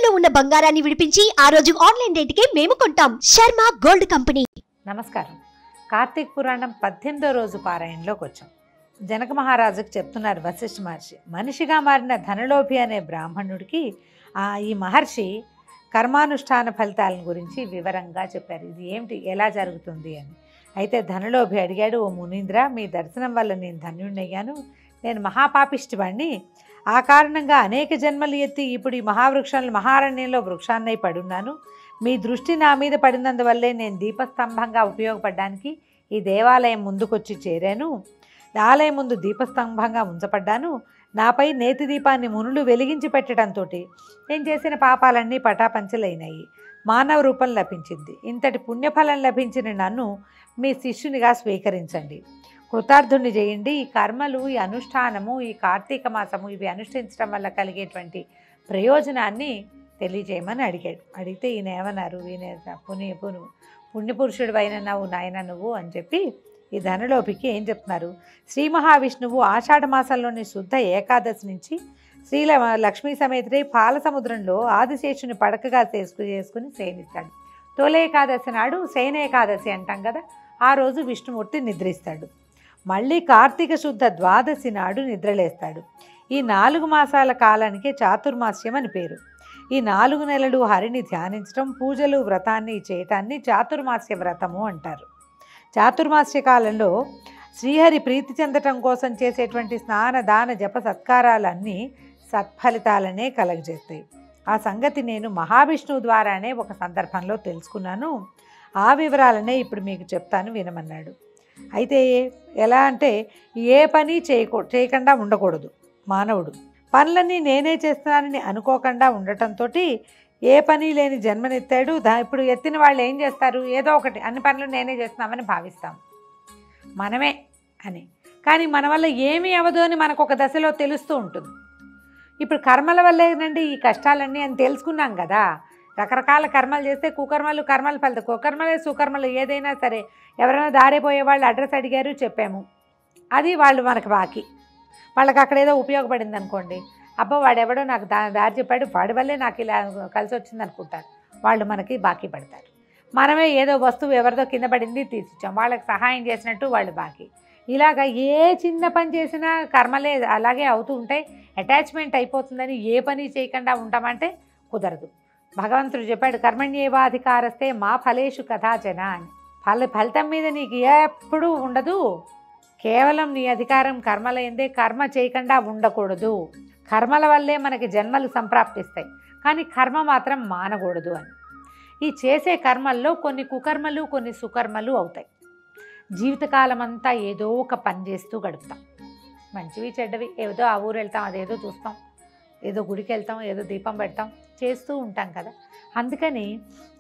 తాకట్టులో ఉన్న బంగారాన్ని విడిపించి ఆ రోజు ఆన్లైన్ రేటుకే మేము కొంటాం. Sharma gold company. నమస్కారం. కార్తీక పురాణం 18వ రోజు పారాయణలోకి వచ్చాం. జనక మహారాజుకు చెప్తున్నారు వశిష్ఠ మహర్షి, మనిషిగా మారిన ధనలోభి అనే బ్రాహ్మణుడికి ఈ మహర్షి కర్మానుష్ఠాన ఫలితాలను గురించి వివరంగా చెప్పారు. ఇది ఏమిటి, ఎలా జరుగుతుంది అని. అయితే ధనలోభి అడిగాడు, ఓ మునీంద్ర, మీ దర్శనం వల్ల నేను ధన్యుణ్ణయ్యాను. నేను మహాపాపిష్టివాణ్ణి. ఆ కారణంగా అనేక జన్మలు ఎత్తి ఇప్పుడు ఈ మహారణ్యంలో వృక్షాన్నై పడున్నాను. మీ దృష్టి నా మీద పడినందువల్లే నేను దీపస్తంభంగా ఉపయోగపడడానికి ఈ దేవాలయం ముందుకొచ్చి చేరాను. ఆలయం ముందు దీపస్తంభంగా ఉంచబడ్డాను. నాపై నేతి దీపాన్ని మునులు వెలిగించి పెట్టడంతో నేను చేసిన పాపాలన్నీ పటాపంచలైనాయి. మానవ రూపం లభించింది. ఇంతటి పుణ్యఫలం లభించిన నన్ను మీ శిష్యునిగా స్వీకరించండి, కృతార్థుని చేయండి. ఈ కర్మలు, ఈ అనుష్ఠానము, ఈ కార్తీక మాసము, ఇవి అనుష్ఠించడం వల్ల కలిగేటువంటి ప్రయోజనాన్ని తెలియజేయమని అడిగాడు. అడిగితే ఈయన ఏమన్నారు, ఈయన పుణ్యపురుషుడు అయిన నాయన నువ్వు అని చెప్పి ఈ ధనలోభికి ఏం చెప్తున్నారు, శ్రీ మహావిష్ణువు ఆషాఢ మాసంలోని శుద్ధ ఏకాదశి నుంచి శ్రీ లక్ష్మీ సమేతుడై పాల సముద్రంలో ఆదిశేషుని పడకగా చేసుకుని శయనిస్తాడు. తొలి ఏకాదశి నాడు శయన ఏకాదశి అంటాం కదా, ఆ రోజు విష్ణుమూర్తి నిద్రిస్తాడు. మళ్ళీ కార్తీక శుద్ధ ద్వాదశి నాడు నిద్రలేస్తాడు. ఈ 4 మాసాల కాలానికి చాతుర్మాస్యం అని పేరు. ఈ 4 నెలలు హరిని ధ్యానించడం, పూజలు, వ్రతాన్ని చేయటాన్ని చాతుర్మాస్య వ్రతము అంటారు. చాతుర్మాస్య కాలంలో శ్రీహరి ప్రీతి చెందటం కోసం చేసేటువంటి స్నాన, దాన, జప, సత్కారాలన్నీ సత్ఫలితాలనే కలగజేస్తాయి. ఆ సంగతి నేను మహావిష్ణువు ద్వారానే ఒక సందర్భంలో తెలుసుకున్నాను. ఆ వివరాలనే ఇప్పుడు మీకు చెప్తాను, వినమన్నాడు. అయితే ఎలా అంటే, ఏ పని చేయకుండా ఉండకూడదు మానవుడు. పనులన్నీ నేనే చేస్తున్నానని అనుకోకుండా ఉండటంతో ఏ పని లేని జన్మనెత్తాడు. ఇప్పుడు ఎత్తిన వాళ్ళు ఏం చేస్తారు, ఏదో ఒకటి అన్ని పనులు నేనే చేస్తున్నామని భావిస్తాం మనమే అని. కానీ మన వల్ల ఏమీ అవ్వదు అని మనకు ఒక దశలో తెలుస్తూ ఉంటుంది. ఇప్పుడు కర్మల వల్లేనండి ఈ కష్టాలన్నీ అని తెలుసుకున్నాం కదా. రకరకాల కర్మలు చేస్తే కర్మలు ఫలితాయి. కుకర్మలే సుకర్మలు ఏదైనా సరే. ఎవరైనా దారిపోయే వాళ్ళు అడ్రస్ అడిగారు, చెప్పాము, అది వాళ్ళు మనకు బాకీ. వాళ్ళకి అక్కడ ఏదో ఉపయోగపడింది అనుకోండి, అబ్బా వాడెవడో నాకు దారి చెప్పాడు, వాడి వల్లే నాకు ఇలా కలిసి వచ్చింది అనుకుంటారు, వాళ్ళు మనకి బాకీ పడతారు. మనమే ఏదో వస్తువు ఎవరిదో కింద పడింది తీసిచ్చాం, వాళ్ళకి సహాయం చేసినట్టు వాళ్ళు బాకీ. ఇలాగ ఏ చిన్న పని చేసినా కర్మలే అలాగే అవుతూ ఉంటాయి. అటాచ్మెంట్ అయిపోతుందని ఏ పని చేయకుండా ఉంటామంటే కుదరదు. భగవంతుడు చెప్పాడు, కర్మణ్యేవాధికారస్తే మా ఫలేషు కథాచన అని. ఫలితం మీద నీకు ఎప్పుడూ ఉండదు, కేవలం నీ అధికారం కర్మలైందే. కర్మ చేయకుండా ఉండకూడదు. కర్మల వల్లే మనకి జన్మలు సంప్రాప్తిస్తాయి, కానీ కర్మ మాత్రం మానకూడదు అని. ఈ చేసే కర్మల్లో కొన్ని కుకర్మలు, కొన్ని సుకర్మలు అవుతాయి. జీవితకాలం అంతా ఏదో ఒక పని చేస్తూ గడుపుతాం. మంచివి చెడ్డవి, ఏదో ఆ ఊరు వెళ్తాం, అదేదో చూస్తాం, ఏదో గుడికి వెళ్తాం, ఏదో దీపం పెడతాం, చేస్తూ ఉంటాం కదా. అందుకని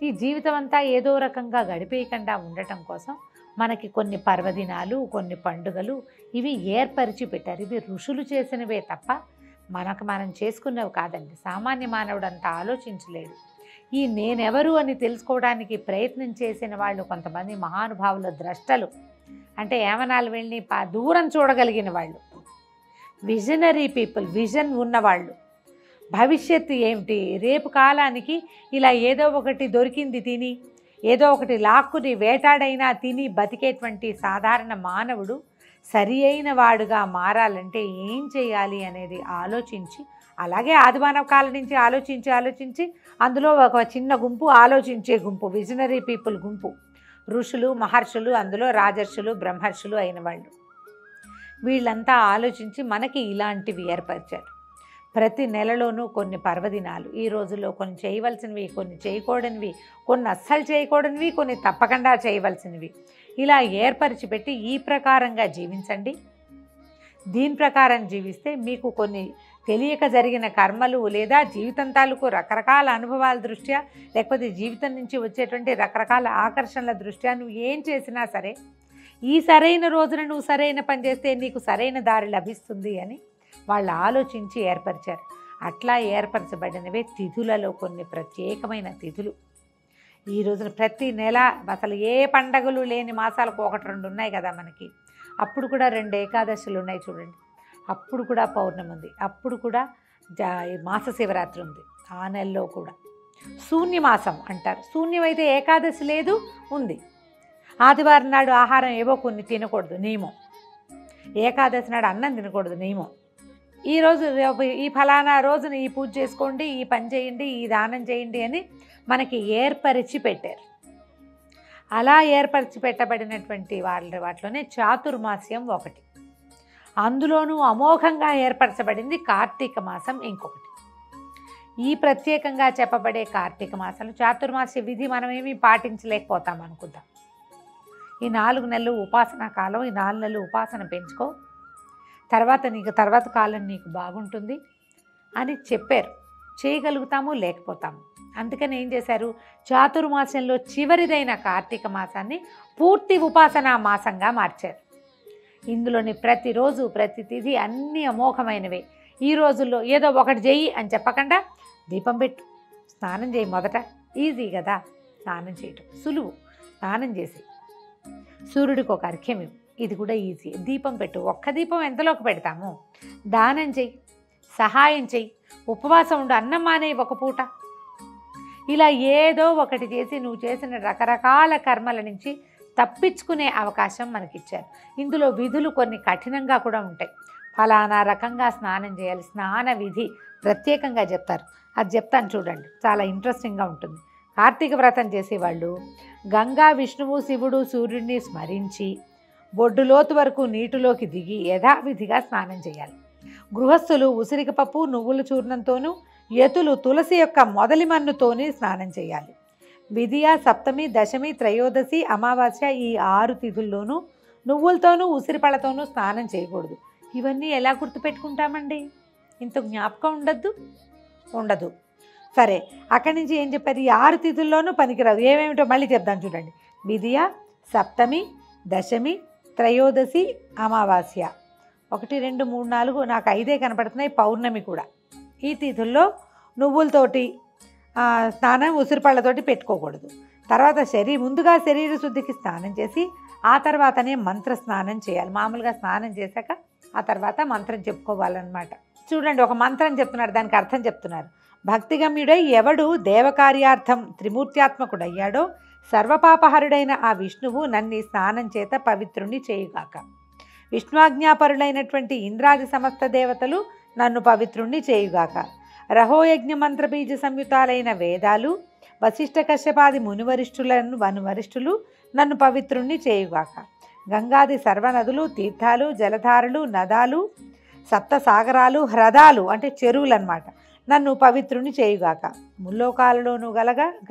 ఈ జీవితం అంతా ఏదో రకంగా గడిపేయకుండా ఉండటం కోసం మనకి కొన్ని పర్వదినాలు, కొన్ని పండుగలు ఇవి ఏర్పరిచి పెట్టారు. ఇవి ఋషులు చేసినవే తప్ప మనం చేసుకున్నవి కాదండి. సామాన్య మానవుడు అంతా ఆలోచించలేడు. ఈ నేనెవరు అని తెలుసుకోవడానికి ప్రయత్నం చేసిన వాళ్ళు కొంతమంది మహానుభావుల ద్రష్టలు, అంటే ఏమనాలు వెళ్ళి దూరం చూడగలిగిన వాళ్ళు, విజనరీ పీపుల్, విజన్ ఉన్నవాళ్ళు. భవిష్యత్తు ఏమిటి, రేపు కాలానికి ఇలా ఏదో ఒకటి దొరికింది తిని, ఏదో ఒకటి లాక్కుని వేటాడైనా తిని బతికేటువంటి సాధారణ మానవుడు సరి అయిన వాడుగా మారాలంటే ఏం చేయాలి అనేది ఆలోచించి, అలాగే ఆదిమానవ కాలం నుంచి ఆలోచించి అందులో ఒక చిన్న గుంపు ఆలోచించే గుంపు, విజనరీ పీపుల్ గుంపు, ఋషులు, మహర్షులు, అందులో రాజర్షులు, బ్రహ్మర్షులు అయిన వాళ్ళు. వీళ్ళంతా ఆలోచించి మనకి ఇలాంటివి ఏర్పరిచారు. ప్రతి నెలలోనూ కొన్ని పర్వదినాలు, ఈ రోజుల్లో కొన్ని చేయవలసినవి, కొన్ని చేయకూడనివి, కొన్ని అస్సలు చేయకూడనివి, కొన్ని తప్పకుండా చేయవలసినవి, ఇలా ఏర్పరిచి పెట్టి ఈ ప్రకారంగా జీవించండి. దీని ప్రకారం జీవిస్తే మీకు కొన్ని తెలియక జరిగిన కర్మలు లేదా జీవితం తాలూకు రకరకాల అనుభవాల దృష్ట్యా, లేకపోతే జీవితం నుంచి వచ్చేటువంటి రకరకాల ఆకర్షణల దృష్ట్యా నువ్వు ఏం చేసినా సరే, ఈ సరైన రోజున నువ్వు సరైన పని చేస్తే నీకు సరైన దారి లభిస్తుంది అని వాళ్ళు ఆలోచించి ఏర్పరిచారు. అట్లా ఏర్పరచబడినవే తిథులలో కొన్ని ప్రత్యేకమైన తిథులు. ఈ రోజున ప్రతి నెల అసలు ఏ పండగలు లేని మాసాలకు 1-2 ఉన్నాయి కదా మనకి. అప్పుడు కూడా 2 ఏకాదశులు ఉన్నాయి చూడండి. అప్పుడు కూడా పౌర్ణమి ఉంది, అప్పుడు కూడా మాస శివరాత్రి ఉంది, ఆ నెలలో కూడా. శూన్యమాసం అంటారు. శూన్యమైతే ఏకాదశి లేదు, ఉంది. ఆదివారం నాడు ఆహారం ఏవో కొన్ని తినకూడదు నియమం. ఏకాదశి నాడు అన్నం తినకూడదు నియమం. ఈరోజు ఈ ఫలానా రోజున ఈ పూజ చేసుకోండి, ఈ పని చేయండి, ఈ దానం చేయండి అని మనకి ఏర్పరిచి పెట్టారు. అలా ఏర్పరిచి పెట్టబడినటువంటి వాటిలోనే చాతుర్మాస్యం ఒకటి. అందులోనూ అమోఘంగా ఏర్పరచబడింది కార్తీక మాసం ఇంకొకటి. ఈ ప్రత్యేకంగా చెప్పబడే కార్తీక మాసంలో చాతుర్మాస్య విధి మనమేమీ పాటించలేకపోతాం అనుకుందాం. ఈ 4 నెలలు ఉపాసనా కాలం, ఈ 4 నెలలు ఉపాసన పెంచుకో, తర్వాత కాలం నీకు బాగుంటుంది అని చెప్పారు. చేయగలుగుతాము, లేకపోతాము. అందుకని ఏం చేశారు, చాతుర్మాసంలో చివరిదైన కార్తీక మాసాన్ని పూర్తి ఉపాసనా మాసంగా మార్చారు. ఇందులోని ప్రతిరోజు ప్రతి తిథి అన్నీ అమోఘమైనవే. ఈ రోజుల్లో ఏదో ఒకటి చెయ్యి అని చెప్పకుండా దీపం పెట్టు, స్నానం చేయి. మొదట ఈజీ కదా స్నానం చేయటం, సులువు. స్నానం చేసి సూర్యుడికి ఒక అర్ఘ్యం ఇవ్వు, ఇది కూడా ఈజీ. దీపం పెట్టు, ఒక్క దీపం ఎంతలోకి పెడతాము. దానం చెయ్యి, సహాయం చెయ్యి, ఉపవాసం ఉండు, అన్నం మానే ఒక పూట. ఇలా ఏదో ఒకటి చేసి నువ్వు చేసిన రకరకాల కర్మల నుంచి తప్పించుకునే అవకాశం మనకిచ్చారు. ఇందులో విధులు కొన్ని కఠినంగా కూడా ఉంటాయి. ఫలానా రకంగా స్నానం చేయాలి, స్నాన విధి ప్రత్యేకంగా చెప్తారు. అది చెప్తాను చూడండి, చాలా ఇంట్రెస్టింగ్గా ఉంటుంది. కార్తీక వ్రతం చేసేవాళ్ళు గంగా, విష్ణువు, శివుడు, సూర్యుడిని స్మరించి బొడ్డులోతు వరకు నీటిలోకి దిగి యథావిధిగా స్నానం చేయాలి. గృహస్థులు ఉసిరిక పప్పు, నువ్వుల చూర్ణంతోనూ, యతులు తులసి యొక్క మొదలి మన్నుతోనే స్నానం చేయాలి. విధియ, సప్తమి, దశమి, త్రయోదశి, అమావాస్య ఈ 6 తిథుల్లోనూ నువ్వులతోనూ ఉసిరిపళ్ళతోనూ స్నానం చేయకూడదు. ఇవన్నీ ఎలా గుర్తుపెట్టుకుంటామండి? ఇంత జ్ఞాపకం ఉండదు. సరే, అక్కడి నుంచి ఏం చెప్పారు? ఈ 6 తిథుల్లోనూ పనికిరాదు. ఏమేమిటో మళ్ళీ చెప్తాను చూడండి. విధియ, సప్తమి, దశమి, త్రయోదశి, అమావాస్య. 1, 2, 3, 4 నాకు 5 కనపడుతున్నాయి. పౌర్ణమి కూడా. ఈ తిథుల్లో నువ్వులతోటి స్నానం, ఉసిరిపళ్ళతోటి పెట్టుకోకూడదు. తర్వాత ముందుగా శరీర శుద్ధికి స్నానం చేసి ఆ తర్వాతనే మంత్ర స్నానం చేయాలి. మామూలుగా స్నానం చేశాక ఆ తర్వాత మంత్రం చెప్పుకోవాలన్నమాట. చూడండి, ఒక మంత్రం చెప్తున్నారు, దానికి అర్థం చెప్తున్నారు. భక్తిగమ్యుడై ఎవడు దేవకార్యార్థం త్రిమూర్త్యాత్మకుడయ్యాడో సర్వపాపహరుడైన ఆ విష్ణువు నన్ను స్నానం చేత పవిత్రుణ్ణి చేయుగాక. విష్ణువాజ్ఞాపరులైనటువంటి ఇంద్రాది సమస్త దేవతలు నన్ను పవిత్రుణ్ణి చేయుగాక. రహోయజ్ఞ మంత్రబీజ సంయుతాలైన వేదాలు, వశిష్ఠ కశ్యపాది వనువరిష్ఠులు నన్ను పవిత్రుణ్ణి చేయుగాక. గంగాది సర్వనదులు, తీర్థాలు, జలధారలు, నదాలు, సప్త సాగరాలు, హ్రదాలు అంటే చెరువులు అన్నమాట, నన్ను పవిత్రుని చేయుగాక. ముల్లోకాలలోనూ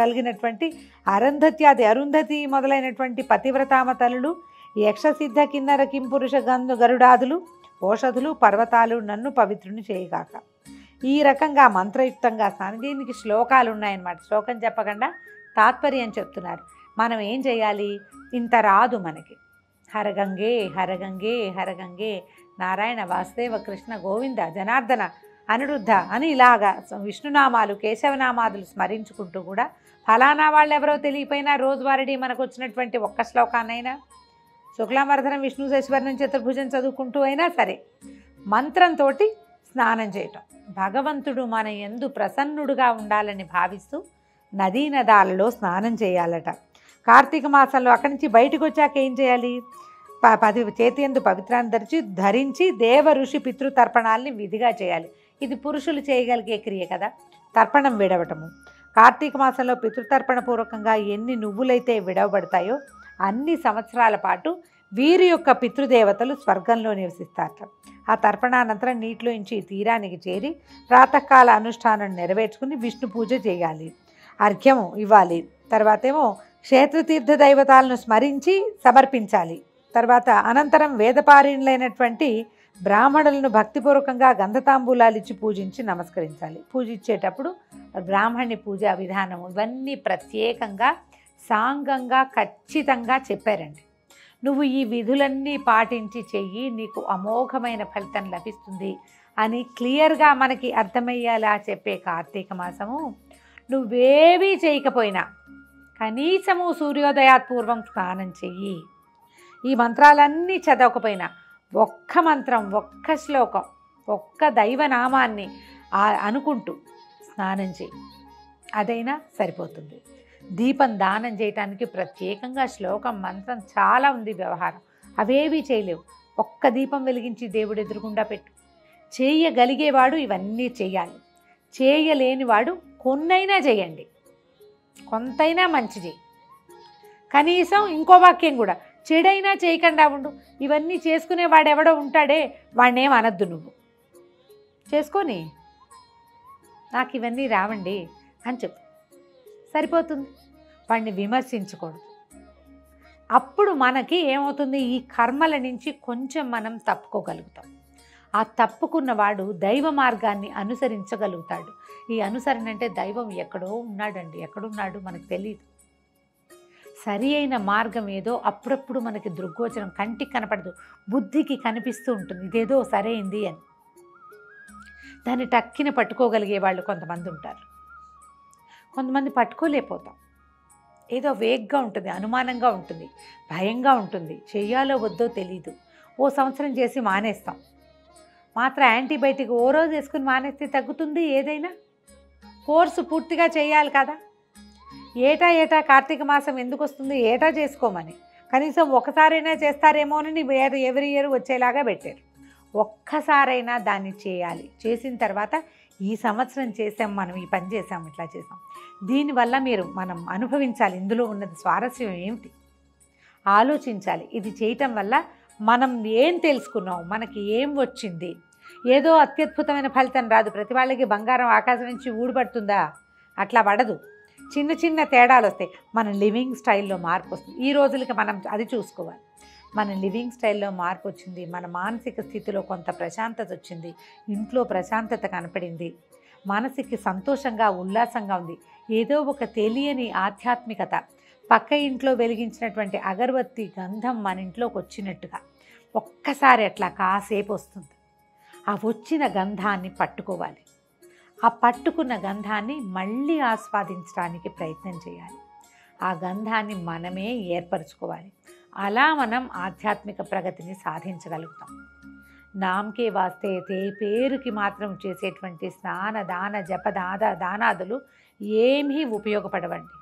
కలిగినటువంటి అరుంధతి మొదలైనటువంటి పతివ్రతామతలు, యక్షసిద్ధ కిన్నర కింపురుష గరుడాదులు, ఓషధులు, పర్వతాలు నన్ను పవిత్రుని చేయుగాక. ఈ రకంగా మంత్రయుక్తంగా స్నానం. దీనికి శ్లోకాలు ఉన్నాయన్నమాట. శ్లోకం చెప్పకుండా తాత్పర్యం చెప్తున్నారు. మనం ఏం చేయాలి? ఇంత రాదు మనకి. హరగంగే హరగంగే హరగంగే, నారాయణ, వాసుదేవ, కృష్ణ, గోవింద, జనార్దన, అనిరుద్ధ అని ఇలాగా విష్ణునామాలు, కేశవనామాదులు స్మరించుకుంటూ కూడా ఫలానా వాళ్ళు ఎవరో తెలియపోయినా రోజువారీ మనకు వచ్చినటువంటి ఒక్క శ్లోకాన్నైనా, శుక్లాంబరధరం విష్ణు శశివర్ణం చతుర్భుజం చదువుకుంటూ అయినా సరే మంత్రంతో స్నానం చేయటం. భగవంతుడు మన యందు ప్రసన్నుడుగా ఉండాలని భావిస్తూ నదీ నదాలలో స్నానం చేయాలట. కార్తీక మాసంలో అక్కడి నుంచి బయటకు వచ్చాక ఏం చేయాలి? చేతి యందు పవిత్రాన్ని ధరించి దేవ ఋషి పితృతర్పణాలని విధిగా చేయాలి. ఇది పురుషులు చేయగలిగే క్రియ కదా, తర్పణం విడవటము. కార్తీక మాసంలో పితృతర్పణ పూర్వకంగా ఎన్ని నువ్వులైతే విడవబడతాయో అన్ని సంవత్సరాల పాటు వీరి యొక్క పితృదేవతలు స్వర్గంలో నివసిస్తారట. ఆ తర్పణానంతరం నీటిలో నుంచి తీరానికి చేరి ప్రాతకాల అనుష్ఠానం నెరవేర్చుకుని విష్ణు పూజ చేయాలి, అర్ఘ్యము ఇవ్వాలి. తర్వాతేమో క్షేత్రతీర్థ దైవతాలను స్మరించి సమర్పించాలి. తర్వాత అనంతరం వేదపారీణులైనటువంటి బ్రాహ్మణులను భక్తిపూర్వకంగా గంధతాంబూలాలు ఇచ్చి పూజించి నమస్కరించాలి. పూజించేటప్పుడు బ్రాహ్మణి పూజా విధానం ఇవన్నీ ప్రత్యేకంగా సాంగంగా ఖచ్చితంగా చెప్పారండి. నువ్వు ఈ విధులన్నీ పాటించి చెయ్యి, నీకు అమోఘమైన ఫలితం లభిస్తుంది అని క్లియర్గా మనకి అర్థమయ్యేలా చెప్పే కార్తీక మాసము. నువ్వేవీ చేయకపోయినా కనీసము సూర్యోదయాత్పూర్వం స్నానం చెయ్యి. ఈ మంత్రాలన్నీ చదవకపోయినా ఒక్క మంత్రం, ఒక్క శ్లోకం, ఒక్క దైవనామాన్ని అనుకుంటూ స్నానం చేయి, అదైనా సరిపోతుంది. దీపం దానం చేయటానికి ప్రత్యేకంగా శ్లోకం మంత్రం చాలా ఉంది వ్యవహారం. అవేవీ చేయలేవు. ఒక్క దీపం వెలిగించి దేవుడు ఎదురుగుండా పెట్టు. చేయగలిగేవాడు ఇవన్నీ చేయాలి. చేయలేనివాడు కొన్నైనా చేయండి, కొంతైనా మంచి చేయి. కనీసం ఇంకో వాక్యం కూడా, చెడైనా చేయకుండా ఉండు. ఇవన్నీ చేసుకునేవాడు ఎవడో ఉంటాడే, వాడినేం అనద్దు, నువ్వు చేసుకొని నాకు ఇవన్నీ రావండి అని చెప్పు, సరిపోతుంది. వాడిని విమర్శించకూడదు. అప్పుడు మనకి ఏమవుతుంది, ఈ కర్మల నుంచి కొంచెం మనం తప్పుకోగలుగుతాం. ఆ తప్పుకున్నవాడు దైవ మార్గాన్ని అనుసరించగలుగుతాడు. ఈ అనుసరణ అంటే దైవం ఎక్కడో ఉన్నాడండి, ఎక్కడున్నాడు మనకు తెలియదు. సరి అయిన మార్గం ఏదో అప్పుడప్పుడు మనకి దృగ్గోచరం, కంటికి కనపడదు, బుద్ధికి కనిపిస్తూ ఉంటుంది, ఇదేదో సరైంది అని. దాన్ని టక్కిన పట్టుకోగలిగే వాళ్ళు కొంతమంది ఉంటారు. కొంతమంది పట్టుకోలేకపోతాం. ఏదో వేగ్గా ఉంటుంది, అనుమానంగా ఉంటుంది, భయంగా ఉంటుంది, చెయ్యాలో వద్దో తెలీదు. ఓ సంవత్సరం చేసి మానేస్తాం. మాత్రం యాంటీబయాటిక్ ఓ రోజు వేసుకుని మానేస్తే తగ్గుతుంది ఏదైనా? కోర్సు పూర్తిగా చేయాలి కదా. ఏటా కార్తీక మాసం ఎందుకు వస్తుంది, ఏటా చేసుకోమని. కనీసం ఒకసారైనా చేస్తారేమోనని ఎవరి ఇయర్ వచ్చేలాగా పెట్టారు. ఒక్కసారైనా దాన్ని చేయాలి. చేసిన తర్వాత ఈ సంవత్సరం చేసాం, మనం ఈ పని చేసాం, ఇట్లా చేసాం, దీనివల్ల మనం అనుభవించాలి. ఇందులో ఉన్నది స్వారస్యం ఏమిటి ఆలోచించాలి. ఇది చేయటం వల్ల మనం ఏం తెలుసుకున్నాం, మనకి ఏం వచ్చింది. ఏదో అత్యద్భుతమైన ఫలితం రాదు. ప్రతి వాళ్ళకి బంగారం ఆకాశం నుంచి ఊడిపడుతుందా? అట్లా పడదు. చిన్న చిన్న తేడాలు వస్తాయి. మన లివింగ్ స్టైల్లో మార్పు వస్తుంది. ఈ రోజులకి మనం అది చూసుకోవాలి. మన లివింగ్ స్టైల్లో మార్పు వచ్చింది, మన మానసిక స్థితిలో కొంత ప్రశాంతత వచ్చింది, ఇంట్లో ప్రశాంతత కనపడింది, మనసుకి సంతోషంగా ఉల్లాసంగా ఉంది. ఏదో ఒక తెలియని ఆధ్యాత్మికత, పక్క ఇంట్లో వెలిగించినటువంటి అగరబత్తి గంధం మన ఇంట్లోకి వచ్చినట్టుగా ఒక్కసారి అట్లా కాసేపు వస్తుంది. ఆ వచ్చిన గంధాన్ని పట్టుకోవాలి. ఆ పట్టుకున్న గంధాన్ని మళ్ళీ ఆస్వాదించడానికి ప్రయత్నం చేయాలి. ఆ గంధాన్ని మనమే ఏర్పరచుకోవాలి. అలా మనం ఆధ్యాత్మిక ప్రగతిని సాధించగలుగుతాం. నామకే వాస్తే పేరుకి మాత్రం చేసేటువంటి స్నాన దాన జప దానాదులు ఏమీ ఉపయోగపడవండి.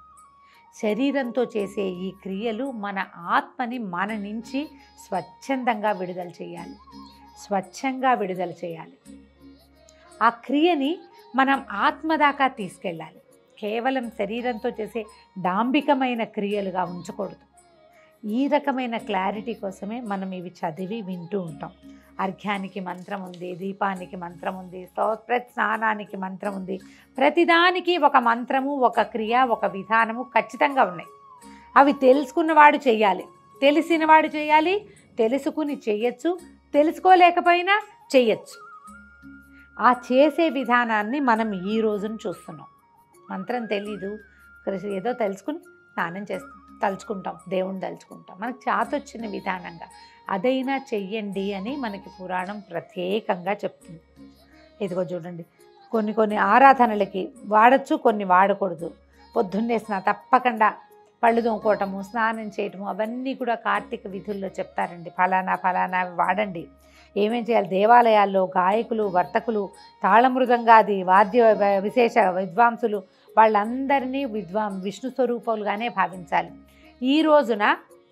శరీరంతో చేసే ఈ క్రియలు మన ఆత్మని మన నుంచి స్వచ్ఛందంగా విడుదల చేయాలి, స్వచ్ఛంగా విడుదల చేయాలి. ఆ క్రియని మనం ఆత్మ దాకా తీసుకెళ్ళాలి. కేవలం శరీరంతో చేసే డాంబికమైన క్రియలుగా ఉంచకూడదు. ఈ రకమైన క్లారిటీ కోసమే మనం ఇవి చదివి వింటూ ఉంటాం. అర్ఘ్యానికి మంత్రం ఉంది, దీపానికి మంత్రం ఉంది, ప్రతి స్నానానికి మంత్రం ఉంది. ప్రతిదానికి ఒక మంత్రము, ఒక క్రియ, ఒక విధానము ఖచ్చితంగా ఉన్నాయి. అవి తెలుసుకున్నవాడు చెయ్యాలి, తెలిసినవాడు చేయాలి, తెలుసుకుని చెయ్యొచ్చు, తెలుసుకోలేకపోయినా చెయ్యొచ్చు. ఆ చేసే విధానాన్ని మనం ఈ రోజున చూస్తున్నాం. మంత్రం తెలీదు, ఏదో తెలుసుకుని స్నానం చేస్తాం, తలుచుకుంటాం, దేవుణ్ణి తలుచుకుంటాం, మనకు చాతొచ్చిన విధానంగా అదైనా చెయ్యండి అని మనకి పురాణం ప్రత్యేకంగా చెప్తుంది. ఇదిగో చూడండి, కొన్ని ఆరాధనలకి వాడచ్చు, కొన్ని వాడకూడదు. పొద్దున్నే తప్పకుండా పళ్ళు తోముకోవటము, స్నానం చేయటము, అవన్నీ కూడా కార్తీక విధుల్లో చెప్తారండి. ఫలానా వాడండి. ఏమేం చేయాలి? దేవాలయాల్లో గాయకులు, వర్తకులు, తాళమృదంగాది వాద్య విశేష విద్వాంసులు వాళ్ళందరినీ విష్ణు స్వరూపాలుగానే భావించాలి. ఈ రోజున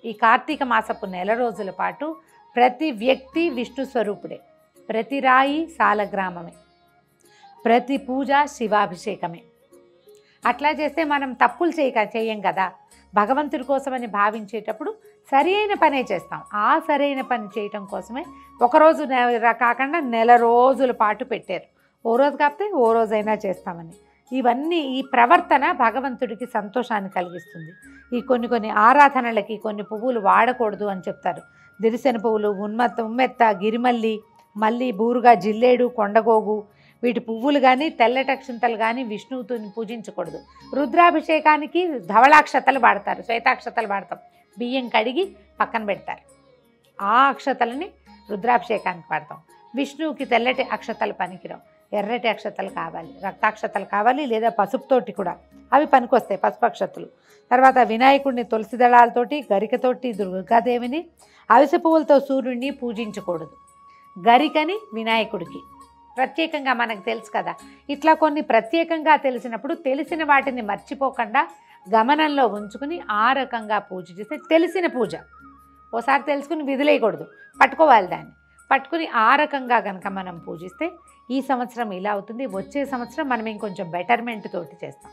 ఈ కార్తీక మాసపు నెల రోజుల పాటు ప్రతి వ్యక్తి విష్ణు స్వరూపుడే, ప్రతి రాయి సాలగ్రామమే, ప్రతి పూజ శివాభిషేకమే. అట్లా చేస్తే మనం తప్పులు చేయం కదా. భగవంతుడి కోసమని భావించేటప్పుడు సరి అయిన పనే చేస్తాం. ఆ సరైన పని చేయటం కోసమే ఒకరోజు కాకుండా నెల రోజుల పాటు పెట్టారు. ఓ రోజు కాకపోతే ఓ రోజైనా చేస్తామని. ఇవన్నీ ఈ ప్రవర్తన భగవంతుడికి సంతోషాన్ని కలిగిస్తుంది. ఈ కొన్ని ఆరాధనలకి కొన్ని పువ్వులు వాడకూడదు అని చెప్తారు. దిరిసెన పువ్వులు, ఉమ్మెత్త, గిరిమల్లి, మల్లి, బూరుగా, జిల్లేడు, కొండగోగు, వీటి పువ్వులు కానీ తెల్లటక్షంతలు కానీ విష్ణువుతో పూజించకూడదు. రుద్రాభిషేకానికి ధవళాక్షతలు వాడతారు, శ్వేతాక్షతలు వాడతాం. బియ్యం కడిగి పక్కన పెడతారు. ఆ అక్షతలని రుద్రాభిషేకానికి వాడతాం. విష్ణువుకి తెల్లటి అక్షతలు పనికిరావు, ఎర్రటి అక్షతలు కావాలి, రక్తాక్షతలు కావాలి, లేదా పసుపుతోటి కూడా అవి పనికొస్తాయి, పసుపు అక్షతలు. తర్వాత వినాయకుడిని తులసి దళాలతోటి, గరికతోటి దుర్గాదేవిని, అవిసె పువ్వులతో సూర్యుడిని పూజించకూడదు. గరికని వినాయకుడికి, ప్రత్యేకంగా మనకు తెలుసు కదా. ఇట్లా కొన్ని ప్రత్యేకంగా తెలిసినప్పుడు తెలిసిన వాటిని మర్చిపోకుండా గమనంలో ఉంచుకుని ఆ రకంగా పూజ చేస్తే తెలిసిన పూజ. ఓసారి తెలుసుకుని విధులేయకూడదు, పట్టుకోవాలి దాన్ని. పట్టుకుని ఆ రకంగా కనుక మనం పూజిస్తే ఈ సంవత్సరం ఇలా అవుతుంది, వచ్చే సంవత్సరం మనం ఇంకొంచెం బెటర్మెంట్ తోటి చేస్తాం,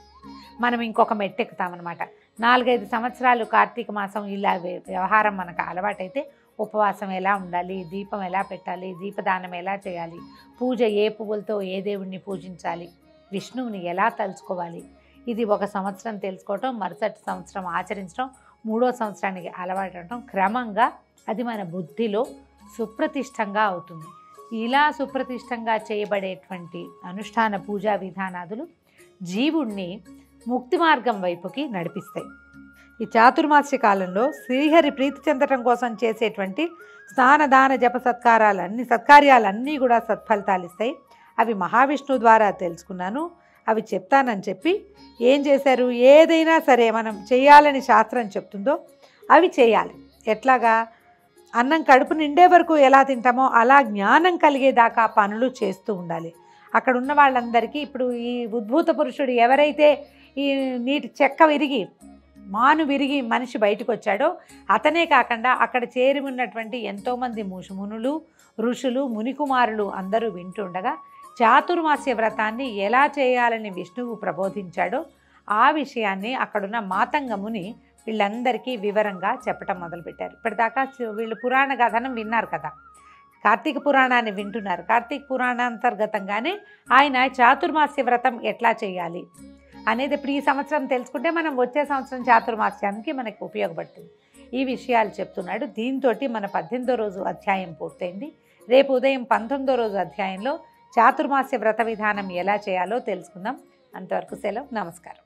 మనం ఇంకొక మెట్టెక్కుతామన్నమాట. 4-5 సంవత్సరాలు కార్తీక మాసం ఇలా వ్యవహారం మనకు అలవాటైతే ఉపవాసం ఎలా ఉండాలి, దీపం ఎలా పెట్టాలి, దీపదానం ఎలా చేయాలి, పూజ ఏ పువ్వులతో ఏ దేవుణ్ణి పూజించాలి, విష్ణువుని ఎలా తలుచుకోవాలి, ఇది ఒక సంవత్సరం తెలుసుకోవటం, మరుసటి సంవత్సరం ఆచరించడం, 3వ సంవత్సరానికి అలవాటడం, క్రమంగా అది మన బుద్ధిలో సుప్రతిష్టంగా అవుతుంది. ఇలా సుప్రతిష్టంగా చేయబడేటువంటి అనుష్ఠాన పూజా విధానాదులు జీవుణ్ణి ముక్తి మార్గం వైపుకి నడిపిస్తాయి. ఈ చాతుర్మాస్య కాలంలో శ్రీహరి ప్రీతి చెందటం కోసం చేసేటువంటి స్నానదాన జప సత్కార్యాలన్నీ కూడా సత్ఫలితాలు ఇస్తాయి. అవి మహావిష్ణువు ద్వారా తెలుసుకున్నాను, అవి చెప్తానని చెప్పి ఏం చేశారు, ఏదైనా సరే మనం చేయాలని శాస్త్రం చెప్తుందో అవి చేయాలి. ఎట్లాగా, అన్నం కడుపు నిండే వరకు ఎలా తింటామో అలా జ్ఞానం కలిగేదాకా పనులు చేస్తూ ఉండాలి. అక్కడ ఉన్న వాళ్ళందరికీ ఇప్పుడు ఈ ఉద్భూత పురుషుడు ఎవరైతే ఈ నీటి చెక్క విరిగి మాను విరిగి మనిషి బయటకు వచ్చాడో అతనే కాకుండా అక్కడ చేరి ఉన్నటువంటి ఎంతోమంది మునులు, ఋషులు, మునికుమారులు అందరూ వింటుండగా చాతుర్మాస్య వ్రతాన్ని ఎలా చేయాలని విష్ణువు ప్రబోధించాడో ఆ విషయాన్ని అక్కడున్న మాతంగముని వీళ్ళందరికీ వివరంగా చెప్పటం మొదలుపెట్టారు. ఇప్పటిదాకా వీళ్ళు పురాణ కథనం విన్నారు కదా, కార్తీక పురాణాన్ని వింటున్నారు. కార్తీక పురాణాంతర్గతంగానే ఆయన చాతుర్మాస్య వ్రతం ఎట్లా చేయాలి అనేది ఇప్పుడు ఈ సంవత్సరం తెలుసుకుంటే మనం వచ్చే సంవత్సరం చాతుర్మాస్యానికి మనకు ఉపయోగపడుతుంది. ఈ విషయాలు చెప్తున్నాడు. దీంతో మన 18వ రోజు అధ్యాయం పూర్తయింది. రేపు ఉదయం 19వ రోజు అధ్యాయంలో చాతుర్మాస్య వ్రత విధానం ఎలా చేయాలో తెలుసుకుందాం. అంతవరకు సెలవు, నమస్కారం.